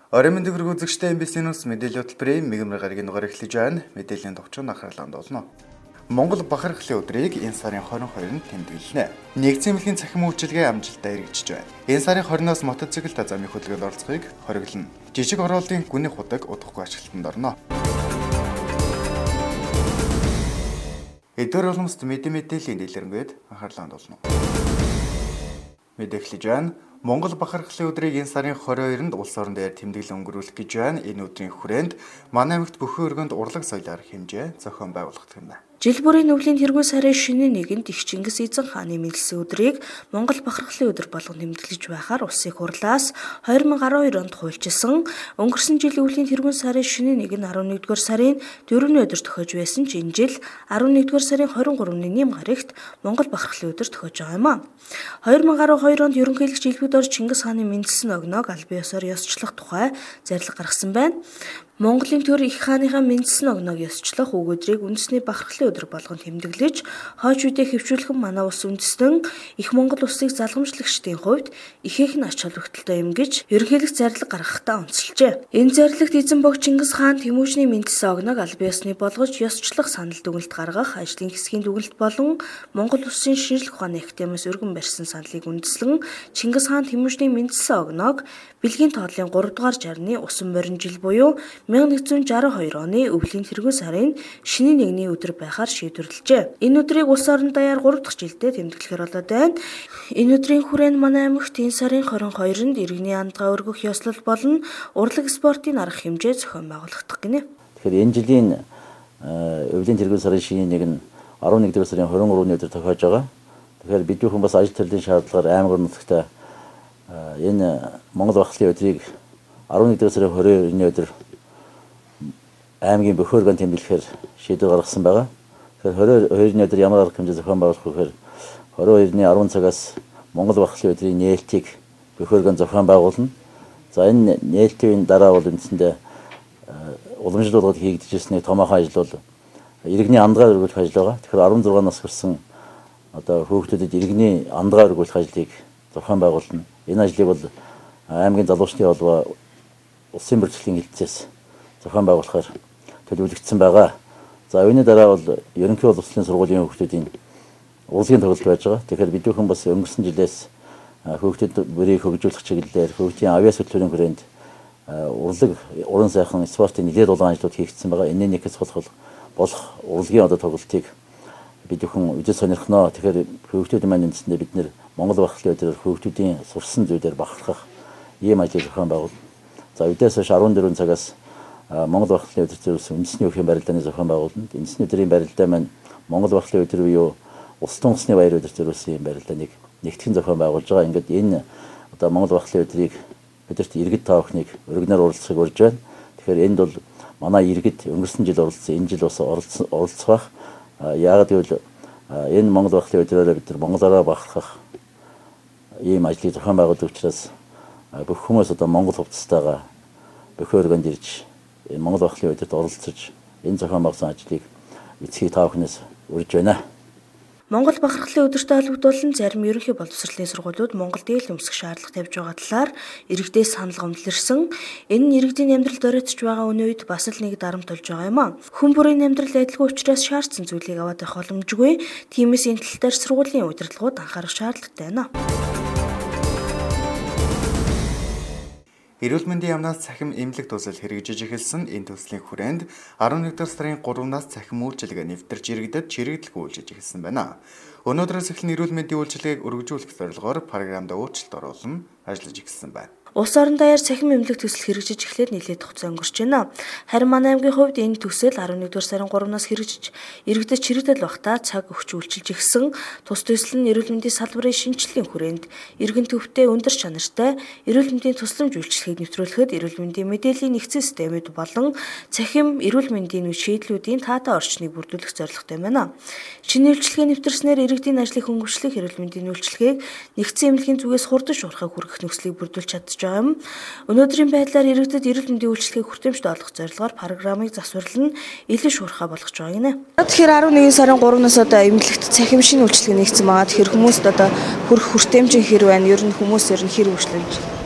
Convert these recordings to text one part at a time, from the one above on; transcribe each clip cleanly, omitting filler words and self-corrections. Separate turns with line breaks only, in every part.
Орой мэндийг хүргүүлэгчтэй MBC-ээс мэдээлэл хөтөлбөрийн мэгмар гарагийн дугаар эхлэж байна. Мэдээллийн товчхон анхаарлаа хандуулна. Монгол бахархлын өдрийг энэ сарын 22-нд тэмдэглэнэ. Нэгдсэн эмнэлгийн цахим үйлчилгээ амжилттай хэрэгжиж байна. Энэ сарын 20-наас мотоцикл замын хөдөлгөөнд оролцохыг хориглоно. Жижиг оролтын гүний худаг удахгүй ашиглалтанд орно. Эдгээр уламжлалт мэдээллийн дэлгэрэнгээд анхаарлаа хандуулна. Мэдээлж байна. Монгол бахархлын өдрийг энэ сарын 22-нд улс орон дээр тэмдэглэн өнгөрүүлэх гэж байна. Энэ өдрийн хүрээнд манай аймагт бүхэн өргөнд урлаг соёлоор хэмжээ зохион байгуулагдах юм байна.
Жил бүрийн өвлийн тэргуун сарын шөнийн нэгэнд их Чингис эзэн хааны мэндэлсэн өдрийг Монгол бахархлын өдөр болгон тэмдэглэж байхаар улсын хурлаас 2012 онд хуульчилсан. Өнгөрсөн жил өвлийн тэргуун сарын шөнийн нэг нь 11-р сарын 4-ний өдөр тохиож байсан ч энэ жил 11-р сарын 23-ны нэм гарагт Монгол бахархлын өдөр тохиож байгаа юм а. 2012 онд ерөнхийлөгч Илбэдор Чингис хааны мэндэлсэн огноог аль биесээр ёсчлох тухай зарлиг гаргасан байна. Монголын төр их хааныхаа мэндэлсэн огноог ёсчлох үг өдрийг үндэсний бахархлын өдөр болгон тэмдэглэж, хойч үедээ хэвшүүлхэн манай улс үндэстэн их Монгол улсыг залгамжлагчдын хувьд ихээхэн ач холбогдолтой юм гэж ерөнхийлөгч зарлиг гаргахтаа онцолжээ. Энэ зарлагт эзэн бог Чингис хаан Тэмүүжний мэндэлсэн огноог аль биесны болгож ёсчлох санал дүгнэлт гаргах, ажлын хэсгийн дүгнэлт болон Монгол улсын шинжлэх ухааны академиас өргөн барьсан саналыг үндэслэн Чингис хаан Тэмүүжний мэндэлсэн огноог бэлгийн тооллын 3 дугаар жарны усан морин жил буюу 1962 оны өвлийн тэргуун сарын шинийн нэгний өдөр байхаар шийдвэрлэжээ. Энэ өдрийг улс орон даяар 3 дахь жилдээ тэмдэглэхээр болоод байна. Энэ өдрийн хүрээнд манай аймагт энэ сарын 22-нд иргэний андгаа өргөх ёслол болон урлаг спортын арга хэмжээ зохион байгуулагдах гинэ.
Тэгэхээр энэ жилийн өвлийн тэргуун сарын шинийн нэг нь 11-р сарын 23-ны өдөр тохиож байгаа. Тэгэхээр бид бүхэн бас ажил төрлийн шаардлагаар аймаг нутагтаа энэ Монгол бахархлын өдрийг 11-р сарын 22-ны өдөр аймгийн бүхэн өргөнд тэмдэглэхээр шийдвэр гаргасан байгаа. Тэгэхээр 22-ны өдөр ямар арга хэмжээ зохион байгуулах вэ гэхээр 22-ны 10 цагаас Монгол бахархлын өдрийн нээлтийг бүхэн өргөнд зохион байгуулна. За энэ нээлтийн дараа бол үндсэндээ уламжлалууд хийгдэж ирсний томоохон ажил бол иргэний андгаа өргүүлэх ажил байгаа. Тэгэхээр 16 нас хүрсэн одоо хүүхдүүдэд иргэний андгаа өргүүлэх ажлыг зохион байгуулна. Энэ ажлыг бол аймгийн залуучдын холбоо улсын бүртгэлийн хилцээс зохион байгуулахаар төлөвлөгдсөн байгаа. За үүний дараа бол ерөнхий боловсролын сургуулийн хүүхдүүдийн урлагийн тоглолт байж байгаа. Тэгэхээр бид бүхэн бас өнгөрсөн жилээс хүүхдүүд бүрийг хөгжүүлэх чиглэлээр хүүхдийн авиас хөтөлбөрийн хүрээнд урлаг, уран сайхан спортын нэлээд олон ажлууд хийгдсэн байгаа. Энэний нэг хэсэг болох урлагийн одоо тоглолтыг бид бүхэн үзэж сонирхноо. Тэгэхээр хүүхдүүд маань үндсэндээ бид нэр Монгол бахархлын өдрөөр хүүхдүүдийн сурсан зүйлээр бахархах ийм ажил зохион байгуул. За үдээс хойш 14 цагаас Монгол бахархлын өдөр зэрэгсэн үндэсний өвхийн барилдааны зохион байгуулалт. Үндэсний өдрийн барилдаа маань Монгол бахархлын өдөр буюу улс тун усны баяр өдөр зэрэгсэн барилдааныг нэгтгэн зохион байгуулж байгаа. Ингээд энэ одоо Монгол бахархлын өдрийг бидэрт иргэд та бүхнийг өргөнөөр оролцохыг урьж байна. Тэгэхээр энд бол манай иргэд өнгөрсөн жил оролцсон, энэ жил бас оролцох. Яагаад гэвэл энэ Монгол бахархлын өдрөөр бид нар монголоор бахархах ийм ажлыг зохион байгуулдаг учраас бүх хүмүүс одоо Монгол хувцастайгаа бүхэн өргөнд ирж Монгол бахархлын өдөрт оролцож энэ зохион байгуулсан ажлыг эцгийг та бүхнээс урьж байна.
Монгол бахархлын өдөртэй холбогдуулан зарим ерөнхий боловсролын сургуулиуд Монгол дээл өмсөх шаардлага тавьж байгаа талаар иргэдээс санал гомдлорсон. Энэ нь иргэдийн амьдралд оройтж байгаа үний үед бас л нэг дарамт болж байгаа юм а. Хүн бүрийн амьдрал адилгүй учраас шаардсан зүйлийг аваад явах боломжгүй. Тиймээс энэ тал дээр сургуулийн удирдлагууд анхаарах шаардлагатай байна.
Эрүүл мэндийн яамнаас цахим эмнэлэг төсөл хэрэгжиж эхэлсэн. Энэ төслийн хүрээнд 11-р сарын 3-наас цахим үйлчилгээ нэвтэрч иргэдэд чирэгдэл гүйцэж эхэлсэн байна. Өнөөдрөөс эхлэн эрүүл мэндийн үйлчилгээг өргөжүүлэх зорилгоор програмд өөрчлөлт оруулан ажиллаж эхэлсэн байна.
Улс орон даяар цахим эмнэлэг төсөл хэрэгжиж эхлээд нэлээд хугацаа өнгөрч байна. Харин манай аймгийн хувьд энэ төсөл 11-р сарын 3-наас хэрэгжиж иргэдэд чирэгдэл багтаа цаг өгч үйлчилж эхэлсэн. Тус төсөл нь эрүүл мэндийн салбарын шинжилгээний хүрээнд иргэн төвтэй өндөр чанартай эрүүл мэндийн тусламж үйлчилгээг нэвтрүүлэхэд эрүүл мэндийн мэдээллийн нэгдсэн системүүд болон цахим эрүүл мэндийн шийдлүүдийн таатай орчныг бүрдүүлэх зорилготой байна. Шинэ үйлчилгээ нэвтрснээр иргэдийн ажлыг хөнгөвчлөх эрүүл мэндийн үйлчилгээг нэгдсэн эмнэлгийн зүгээс хурдан шуурхаг хүргэх нөхцөлийг бүрдүүлж чадж байгаа юм. Өнөөдрийн байдлаар иргэдэд эрүүл мэндийн үйлчилгээг хүртээмжтэй олгох зорилгоор программыг засварлан илүү шуурхай болгож байгаа гинэ. Тэгэхээр 11 сарын 3-наас одоо эмнэлэгт цахим шинэ үйлчилгээ нэгдсэн байгаа. Тэгэхээр хүмүүст одоо хүртээмжийн хэр байна? Ер нь хүмүүс хэр үйлчлэмж?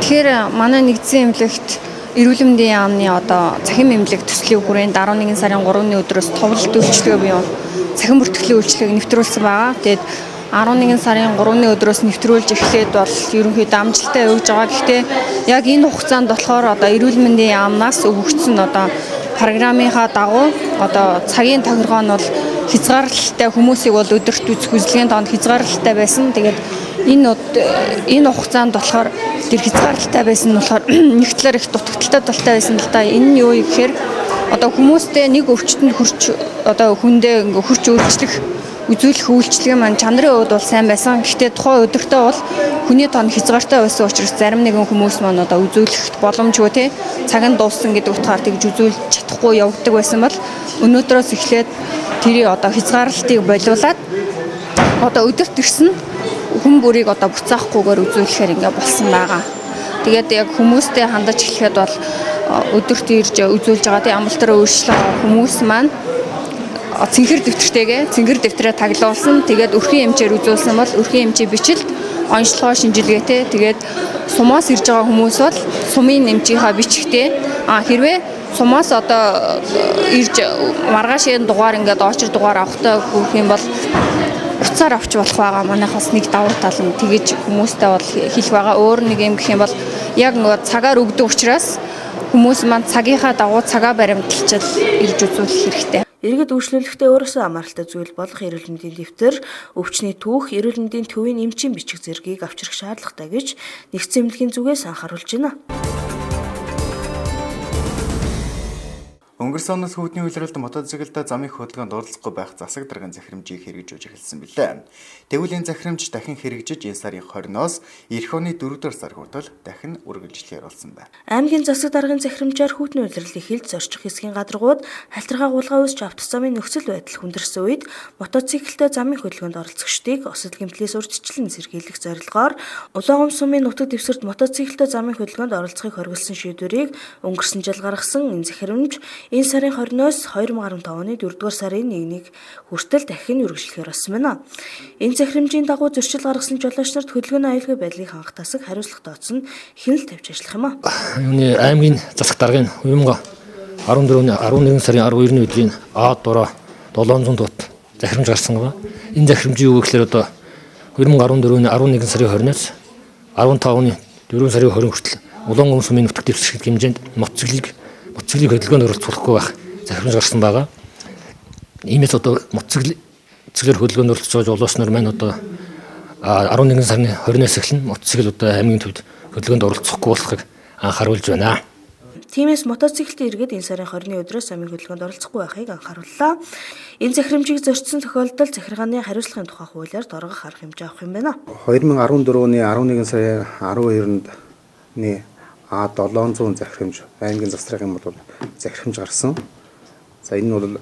Тэгэхээр манай нэгдсэн эмнэлэгт эрүүл мэндийн яамны одоо цахим эмнэлэг төслийн хүрээнд 11 сарын 3-ны өдрөөс товлолт үйлчлэгээ буюу цахим бүртгэлийн үйлчлэгийг нэвтрүүлсэн байгаа. Тэгээд 11 сарын 3-ны өдрөөс нэвтрүүлж эхлээд бол ерөнхийдөө амжилттай явж байгаа. Гэхдээ яг энэ хугацаанд болохоор одоо эрүүл мэндийн яамнаас өгөгдсөн одоо програмынхаа дагуу одоо цагийн тохиргоо нь бол хязгаарлалтай хүмүүсийг бол өдөрт үзэх үзлэгийн тоонд хязгаарлалтай байсан. Тэгээд энэ хугацаанд болохоор тэр хязгаарлалтай байсан нь болохоор нэг талаар их дутагдaltaй талтай байсан л да. Энэ нь юу гэхээр одоо хүмүүстэй нэг өвчтөнд хүрч одоо хүндээ ингээ хүрч өөрчлөх үзүүлэх үйлчлэгээ маань чанарын хувьд бол сайн байсан. Гэхдээ тухайн өдөртөө бол хүний тоонд хязгаартай байсан учраас зарим нэгэн хүмүүс маань одоо үзүүлэхэд боломжгүй тий цаг нь дууссан гэдэг утгаар тэгж үзүүлж чадахгүй явдаг байсан бол өнөөдрөөс эхлээд тэрийг одоо хязгаарлалтыг болиулаад одоо өдөрт ирсэн хүн бүрийг одоо буцаахгүйгээр үзүүлэхээр ингээ болсон байгаа. Тэгээд яг хүмүүстэй хандаж эхлэхэд бол өдөрт ирж үзүүлж байгаа тий амлалтаараа өөрчлөж хүмүүс маань цэнхэр дэвтрээ таглуулсан. Тэгээд өрхийн эмчээр үзүүлсэн бол өрхийн эмчийн бичлэлд онцлогоо шинжилгээтэй. Тэгээд сумаас ирж байгаа хүмүүс бол сумын эмчийнхаа бичгтээ хэрвээ сумаас одоо ирж маргаашийн дугаар ингээд очир дугаар авахтай хүрэх юм бол уцаар авч болох байгаа. Манайхаас нэг давар тал нь тэгэж хүмүүстэй бол хэлэх байгаа. Өөр нэг юм гэх юм бол яг нөгөө цагаар өгдөг учраас хүмүүс маань цагийнхаа дагуу цагаа баримталж ирж үзүүлэх хэрэгтэй.
Иргэд үйлчлүүлэхдээ өөрөөсөө амралттай зүйл болох эрүүл мэндийн дэвтэр, өвчний түүх, эрүүл мэндийн төвийн эмчийн бичиг зэргийг авчрах шаардлагатай гэж нэгдсэн эмнэлгийн зүгээс анхааруулж байна.
Өнгөрсөн оноос хүүдний үйлрэлд мотоциклда замын хөдөлгөөнд оролцохгүй байх засаг даргын захирамжийг хэрэгжүүлж эхэлсэн билээ. Тэгвэл энэ захирамж дахин хэрэгжиж энэ сарын 20-ноос эх оны 4-р сар хүртэл дахин үргэлжлэхээр болсон байна.
Аймгийн засаг даргын захирамжаар хүүдний үйлрэл эхэлж зорчих хэсгийн гадаргууд хальтрахаа гулгаа үүсч автос замын нөхцөл байдал хүндэрсэн үед мотоциклда замын хөдөлгөөнд оролцогчдыг осол гэмтлээс урьдчилан сэргийлэх зорилгоор Улаангом сумын нутаг дэвсгэрт мотоциклда замын хөдөлгөөнд оролцохыг хориглосон шийдвэрийг өнгөрсөн жил гаргасан энэ захирамж энэ сарын 20-ноос 2015 оны 4-р сарын 1-ний хүртэл дахин үргэлжлэхээр болсон байна. Энэ захирамжийн дагуу зөрчил гаргасан жолооч нарт хөдөлгөөний аюулгүй байдлыг хангах тасаг хариуцлага тооцсон хяналт тавьж ажиллах юм а.
Юуны аймгийн засаг даргын 2014-ний 11 сарын 12-ны өдрийн А-дураа 700 дут захирамж гарсан байгаа. Энэ захирамжийн юу гэхээр одоо 2014-ний 11 сарын 20-наас 15-ны 4 сарын 20 хүртэл Улаангом сумын нутаг дэвсгэр хэмжээнд мотоциклыг хөдөлгөөнд оролцохгүй байх захирамж гарсан байгаа. Иймээс одоо мотоциклээр хөдөлгөөнд оролцож жолоочнор маань одоо 11 сарын 20-наас эхлэн мотоцикл одоо аймгийн төвд хөдөлгөөнд оролцохгүй болохыг анхааруулж байна.
Тиймээс мотоциклтэй иргэд энэ сарын 20-ны өдрөөс замын хөдөлгөөнд оролцохгүй байхыг анхаарууллаа. Энэ захирамжийг зөрчсөн тохиолдолд захиргааны хариуцлагын тухай хуулиар доргох арга хэмжээ авах юм байна.
2014-ний 11 сарын 12-ны А700 захирамж аймгийн засаг даргын бол захирамж гарсан. За энэ нь бол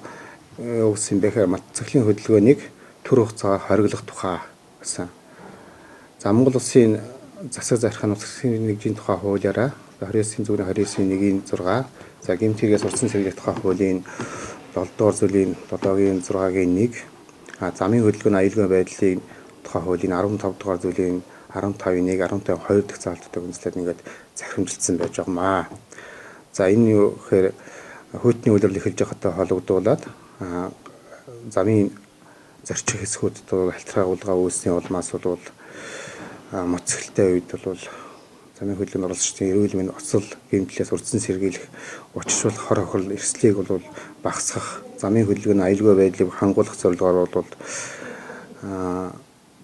өгсөн бэхээр мотоциклийн хөдөлгөөнийг төр хугацаагаар хориглох тухай гэсэн. За Монгол Улсын засаг захиргааны нутгийн нэгжийн тухай хуулиараа 29/29/1-ийн 6, за гэмт хэрэгээс урьдчилан сэргийлэх тухай хуулийн 7-р зүйлийн 7-гийн 6-гийн 1, замын хөдөлгөөний аюулгүй байдлын тухай хуулийн 15-р зүйлийн 15-ийн 1, 15-2 дахь заалтуудыг үндэслээд ингээд захирамжилсан байж байгаамаа. За энэ юу гэхээр хүйтний үйлрэл эхэлж байхдаа холбогдуулаад замын зорчих хэсгүүдэд хальтраа гулгаа үүсний улмаас бол мотоциклтэй үед бол замын хөдөлгөөнд оролцогчдын эрүүл мэнд осол гэмтлээс урьдчилан сэргийлэх учиршуулах хор хохирол эрсдлийг бол багасгах, замын хөдөлгөөний аюулгүй байдлыг хангуулах зорилгоор бол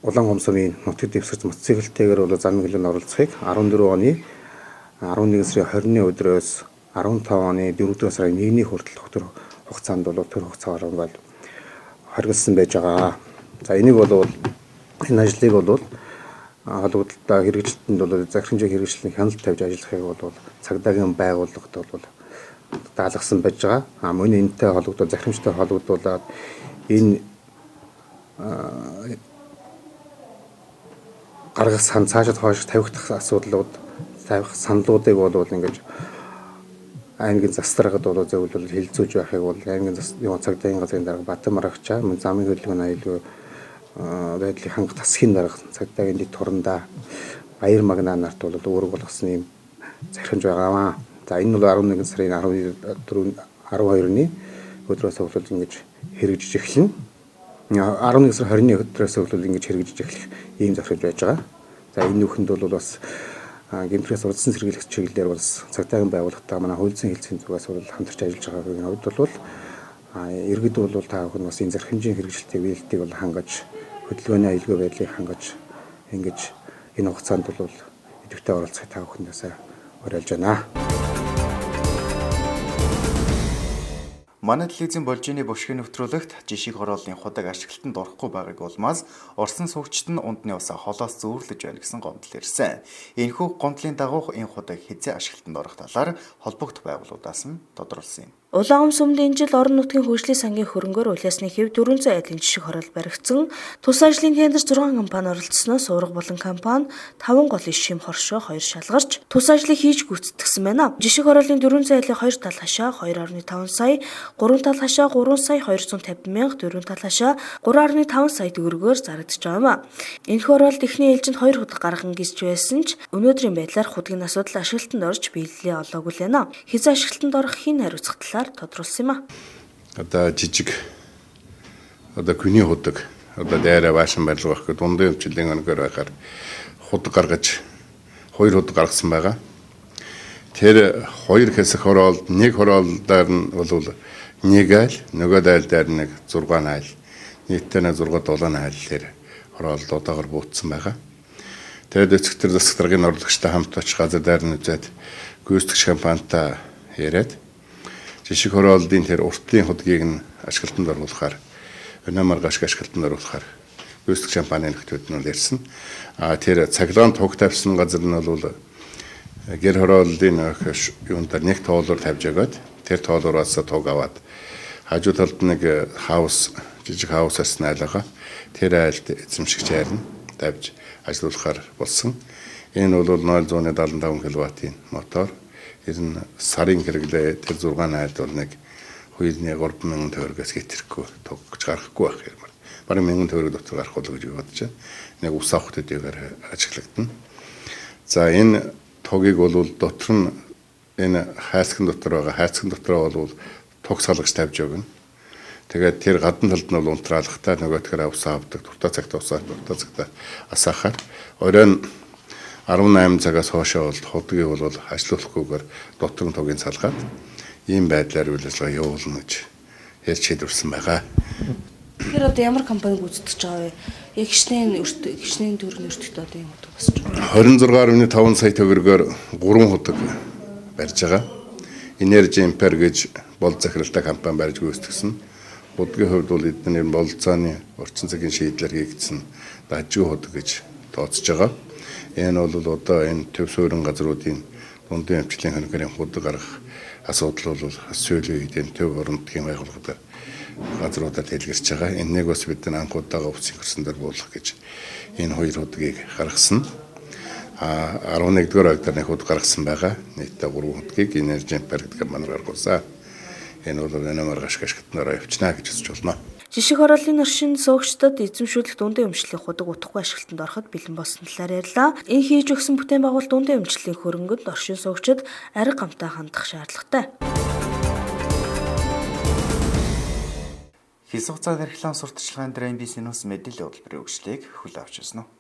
Улаангом сумын нутаг дэвсгэрт мотоциклтэйгээр бол замын хөдөлгөөнд оролцохыг 14 оны 11 сарын 20-ны өдрөөс 15 оны 4-р сарын 1-ний хүртэл төр хугацаанд бол төр хугацаагаар бол хориглосон байж байгаа. За энийг бол энэ ажлыг бол холбогдлоо хэрэгжилтэнд бол захирамжийн хэрэгжилтийн хяналт тавьж ажиллахыг бол цагдаагийн байгууллагад бол даалгасан байж байгаа. Мөн энэтэй холбогдол захирамжтай холбогдуулаад энэ гаргасан цаашид хойш тавих асуудлууд тавих саналуудыг бол ингэж аймгийн засаг даргад бол зөвлөл хэлэлцүүлж байхыг бол аймгийн цагдаагийн газрын дарга Батан Марагчаа мөн замын хөдөлгөөний аюулгүй байдлыг хангах засгийн дарга цагдаагийн дэд турандаа баяр магнаа нарт бол үүрэг болгосон юм захирамж байгаа. За энэ бол 11 сарын 12-ны өдрөөс эхлүүл ингэж хэрэгжиж эхэлнэ. 11 сарын 20-ны өдрөөс эхлүүл ингэж хэрэгжиж эхлэх ийм захирамж байж байгаа. За энэ нүхэнд бол бас гэмтрээс урдсан сэргийлэх чиглэлээр бас цагдаагийн байгууллагатай манай хуулийн хэлцээний зүгээс бол хамтарч ажиллаж байгаагийн хувьд бол иргэд бол та бүхэн бас энэ зархимжийн хэрэгжилтийг биелэлтийг бол хангаж хөдөлгөөний аюулгүй байдлыг хангаж ингэж энэ хугацаанд бол идэвхтэй оролцохыг та бүхэндээс уриалж байна.
Манай телевизийн болжины бушгийн нэвтрүүлэгт жишиг хорооллын худаг ашиглалтанд орохгүй байгааг улмаас Орсын суугчид нь ундны усаа холоос зөөрлөж байна гэсэн гомдол ирсэн. Энэхүү гомдлын дагуу энэ худаг хэзээ ашиглалтанд орох талаар холбогд байгууллагуудаас нь тодорхойлсон юм.
Улаан өмсөмлийн жил орон нутгийн хөгжлийн сангийн хөрөнгөөр улаасны хэв 400 айлын жишг хороол баригдсан. Тус ажлын тендерт 6 компани оролцсноос ураг болон компани 5 голын шим хоршоо 2 шалгарч тус ажлыг хийж гүйцэтгэсэн байна. Жишг хорооллын 400 айлын 2 тал хашаа 2.5 сая, 3 тал хашаа 3 сая 250 мянга, 4 тал хашаа 3.5 сая төгрөгөөр зарагдаж байгаа юм. Энэ хороолд эхний ээлжинд 2 худал гарган гисж байсан ч өнөөдрийн байдлаар худгийн асуудал ашиглалтанд орж биелэлээ олоогүй л байна. Хэзээ ашиглалтанд орох хийн хариуцах тодруулсан юм а.
Одоо жижиг хүний худаг дайраа баашин барилга байх гэдэг дундын өмчлөлийн өнөөр байхаар худаг гаргаж 2 худаг гаргасан байгаа. Тэр 2 хэсэг хороолд нэг хороолдоор нь бол нэг айл, нөгөө айл дээр нэг 6 айл, нийтдээ нэг 6-7 айл тэр хороолд удагаар буутсан байгаа. Тэгээд эцэгтэр засаг даргын орлогчтой хамт очих газар дээр нь үзээд гүйцэтгэгч компанитай яриад жишг хорооллын тэр уртлын худгийг нь ашиглалтанд оруулахаар өнөө маргааш ашиглалтанд оруулахаар гүйцэтгэгч компанийн нөхдөд нь ярьсан. Тэр цахилгаан туг тавьсан газар нь бол гэр хорооллын юундаа нэг тоолоор тавьж агаад тэр тоолоороос туг аваад хажуу талд нэг хаус жижиг хаусаас найлага тэр айлд эзэмшигч хайр нь тавьж ажиллуулахаар болсон. Энэ бол 0.75 кВт-ийн мотор. Тэр нь сарын хэрэглээ тэр 6 айлд бол нэг хуйлны 3,000 төгрөгөөс хэтрэхгүй тогж гарахгүй байх юм. Бараг 1,000 төгрөг дотор гарах болов гэж бодож байна. Нэг ус авах төдийгээр ажиглагдана. За энэ тогийг бол дотор нь энэ хайрцагын дотор байгаа. Хайрцагын дотроо бол туг салгаж тавьж өгнө. Тэгээд тэр гадна талд нь бол унтраалгатай нөгөөдгөр ус авдаг. Дуртай цагт усаа, дуртай цагт асаахаар оройн 18 цагаас хоошоо бол худгийг бол ажилуулахгүйгээр дотор нь тогийн салгаад ийм байдлаар үйл ажиллагаа явуулна гэж ярьж шийдвэрсэн байгаа.
Тэгэхээр одоо ямар компани гүйцэтгэж байгаа вэ? Эгчнээ төрний өртөгт одоо юм уу босч байгаа.
26.5 сая төгрөгөөр 3 худаг барьж байгаа. Energy Imper гэж бол захиралтай компани барьж гүйцэтгсэн. Худгийн хувьд бол эдгээр бололцооны орчин цагийн шийдлэр хийгдсэн дажгүй худаг гэж тооцож байгаа. Энэ бол одоо энэ төв суурин газруудын дундын эмчлийн хоногрын худаг гаргах асуудал бол сүүлийн үед энэ төв орон нутгийн байгууллагад газруудад хэлгэрч байгаа. Энэнийг бас бид анх удаага өвсөн хөрсөн дээр буулгах гэж энэ 2 худгийг гаргасан. 11-р октод нэг худ гаргасан байгаа. Нийтдээ 3 худгийг Energy Imper гэдэг компаниар гаргуулсан. Энэ бол өнөө маргааш ашиглалтанд явчихна гэж үзэж байна.
Жишг хорооллын оршин суугчдад эзэмшүүлэх дундын өмчлөлийн худаг утгагүй ашиглалтанд ороход бэлэн болсон талаар ярьлаа. Энэ хийж өгсөн бүтээн байгуул дундын өмчлөлийн хөрөнгөнд оршин суугчид ариг гамтай хандах шаардлагатай.
Хэсэг хугацаанд архилан сурталчилгаан дээр NBC-ээс мэдээлэл хөтөлбөрийн өгшлийг хүлээн авч ирсэн нь.